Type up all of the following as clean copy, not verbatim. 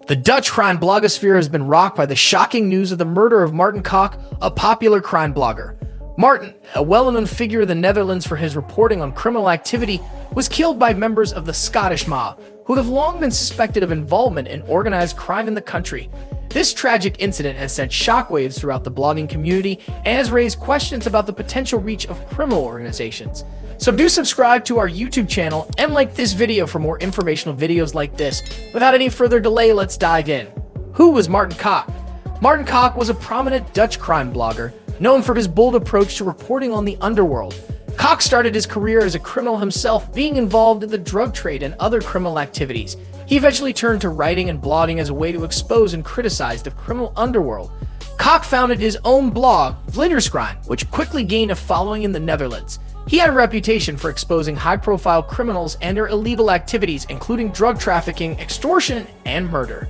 The Dutch crime blogosphere has been rocked by the shocking news of the murder of Martin Kok, a popular crime blogger. Martin, a well-known figure in the Netherlands for his reporting on criminal activity, was killed by members of the Scottish mob, who have long been suspected of involvement in organized crime in the country. This tragic incident has sent shockwaves throughout the blogging community and has raised questions about the potential reach of criminal organizations. So do subscribe to our YouTube channel and like this video for more informational videos like this. Without any further delay, let's dive in. Who was Martin Kok? Martin Kok was a prominent Dutch crime blogger, known for his bold approach to reporting on the underworld. Kok started his career as a criminal himself, being involved in the drug trade and other criminal activities. He eventually turned to writing and blogging as a way to expose and criticize the criminal underworld. Kok founded his own blog, Vlinderscrime, which quickly gained a following in the Netherlands. He had a reputation for exposing high-profile criminals and their illegal activities, including drug trafficking, extortion, and murder.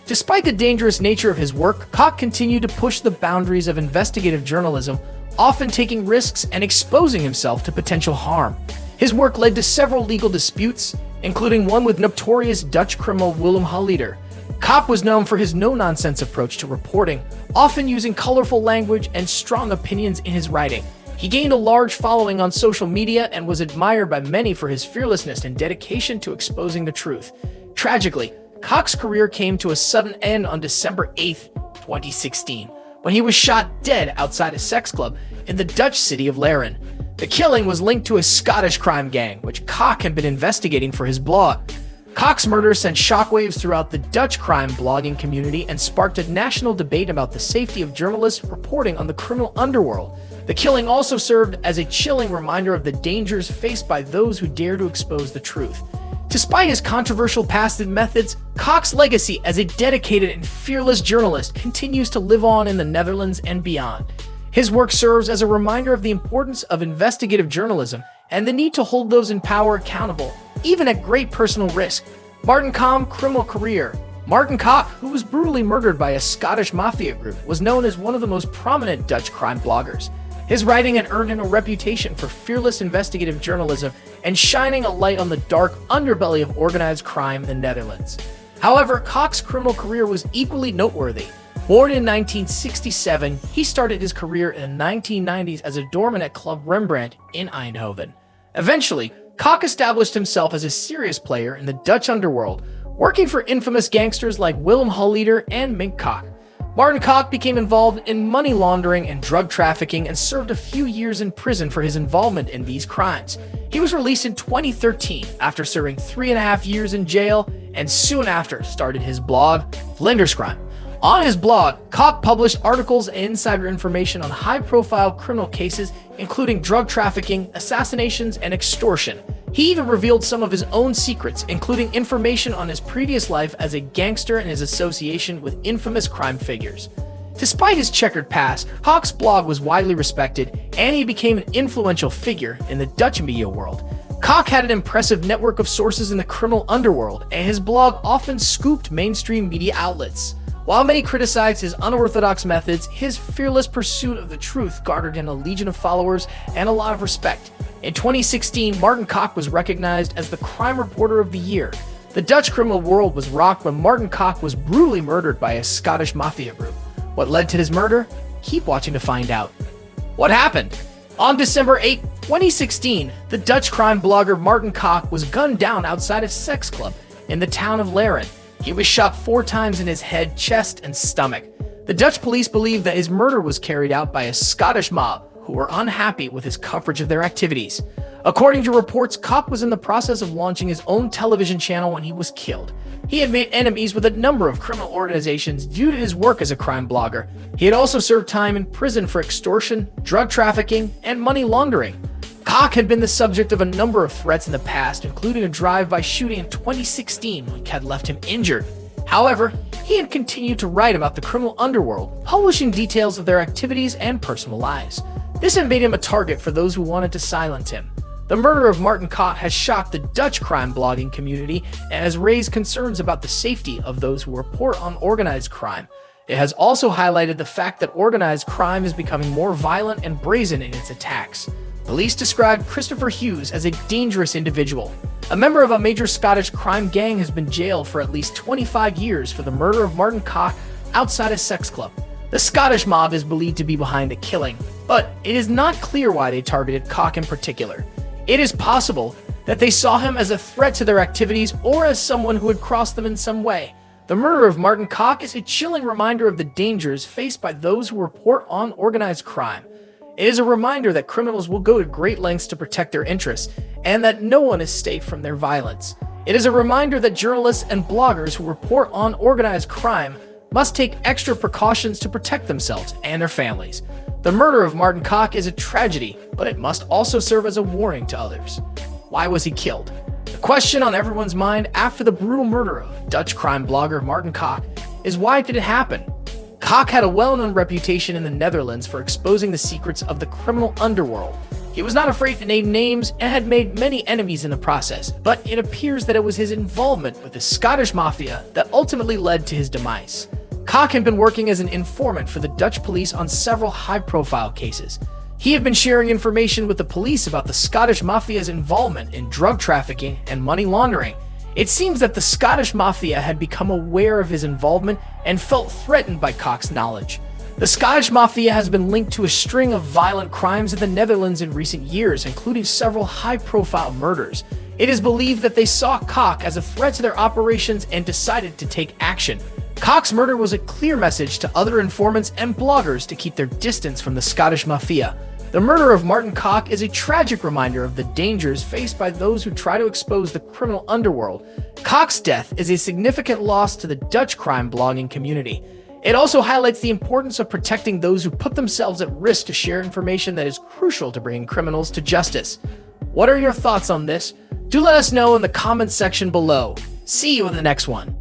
Despite the dangerous nature of his work, Kok continued to push the boundaries of investigative journalism, often taking risks and exposing himself to potential harm. His work led to several legal disputes, including one with notorious Dutch criminal Willem Holleder. Kok was known for his no-nonsense approach to reporting, often using colorful language and strong opinions in his writing. He gained a large following on social media and was admired by many for his fearlessness and dedication to exposing the truth. Tragically, Kok's career came to a sudden end on December 8, 2016, when he was shot dead outside a sex club in the Dutch city of Laren. The killing was linked to a Scottish crime gang, which Kok had been investigating for his blog. Kok's murder sent shockwaves throughout the Dutch crime blogging community and sparked a national debate about the safety of journalists reporting on the criminal underworld. The killing also served as a chilling reminder of the dangers faced by those who dare to expose the truth. Despite his controversial past and methods, Kok's legacy as a dedicated and fearless journalist continues to live on in the Netherlands and beyond. His work serves as a reminder of the importance of investigative journalism and the need to hold those in power accountable, even at great personal risk. Martin Kok's criminal career. Martin Kok, who was brutally murdered by a Scottish Maffia group, was known as one of the most prominent Dutch crime bloggers. His writing had earned him a reputation for fearless investigative journalism and shining a light on the dark underbelly of organized crime in the Netherlands. However, Kok's criminal career was equally noteworthy. Born in 1967, he started his career in the 1990s as a doorman at Club Rembrandt in Eindhoven. Eventually, Kok established himself as a serious player in the Dutch underworld, working for infamous gangsters like Willem Holleder and Martin Kok. Martin Kok became involved in money laundering and drug trafficking and served a few years in prison for his involvement in these crimes. He was released in 2013 after serving 3.5 years in jail and soon after started his blog, Vlinderscrime. On his blog, Kok published articles and insider information on high-profile criminal cases, including drug trafficking, assassinations, and extortion. He even revealed some of his own secrets, including information on his previous life as a gangster and his association with infamous crime figures. Despite his checkered past, Kok's blog was widely respected, and he became an influential figure in the Dutch media world. Kok had an impressive network of sources in the criminal underworld, and his blog often scooped mainstream media outlets. While many criticized his unorthodox methods, his fearless pursuit of the truth garnered him a legion of followers and a lot of respect. In 2016, Martin Kok was recognized as the Crime Reporter of the Year. The Dutch criminal world was rocked when Martin Kok was brutally murdered by a Scottish Maffia group. What led to his murder? Keep watching to find out. What happened? On December 8, 2016, the Dutch crime blogger Martin Kok was gunned down outside a sex club in the town of Laren. He was shot 4 times in his head, chest, and stomach. The Dutch police believe that his murder was carried out by a Scottish mob who were unhappy with his coverage of their activities. According to reports, Kok was in the process of launching his own television channel when he was killed. He had made enemies with a number of criminal organizations due to his work as a crime blogger. He had also served time in prison for extortion, drug trafficking, and money laundering. Kok had been the subject of a number of threats in the past, including a drive-by shooting in 2016 which had left him injured. However, he had continued to write about the criminal underworld, publishing details of their activities and personal lives. This had made him a target for those who wanted to silence him. The murder of Martin Kok has shocked the Dutch crime blogging community and has raised concerns about the safety of those who report on organized crime. It has also highlighted the fact that organized crime is becoming more violent and brazen in its attacks. Police described Christopher Hughes as a dangerous individual. A member of a major Scottish crime gang has been jailed for at least 25 years for the murder of Martin Kok outside a sex club. The Scottish mob is believed to be behind the killing, but it is not clear why they targeted Kok in particular. It is possible that they saw him as a threat to their activities or as someone who had crossed them in some way. The murder of Martin Kok is a chilling reminder of the dangers faced by those who report on organized crime. It is a reminder that criminals will go to great lengths to protect their interests and that no one is safe from their violence. It is a reminder that journalists and bloggers who report on organized crime must take extra precautions to protect themselves and their families. The murder of Martin Kok is a tragedy, but it must also serve as a warning to others. Why was he killed? The question on everyone's mind after the brutal murder of Dutch crime blogger Martin Kok is, why did it happen? Kok had a well-known reputation in the Netherlands for exposing the secrets of the criminal underworld. He was not afraid to name names and had made many enemies in the process, but it appears that it was his involvement with the Scottish Maffia that ultimately led to his demise. Kok had been working as an informant for the Dutch police on several high-profile cases. He had been sharing information with the police about the Scottish Mafia's involvement in drug trafficking and money laundering. It seems that the Scottish Mafia had become aware of his involvement and felt threatened by Kok's knowledge. The Scottish Mafia has been linked to a string of violent crimes in the Netherlands in recent years, including several high-profile murders. It is believed that they saw Kok as a threat to their operations and decided to take action. Kok's murder was a clear message to other informants and bloggers to keep their distance from the Scottish Mafia. The murder of Martin Kok is a tragic reminder of the dangers faced by those who try to expose the criminal underworld. Kok's death is a significant loss to the Dutch crime blogging community. It also highlights the importance of protecting those who put themselves at risk to share information that is crucial to bringing criminals to justice. What are your thoughts on this? Do let us know in the comments section below. See you in the next one.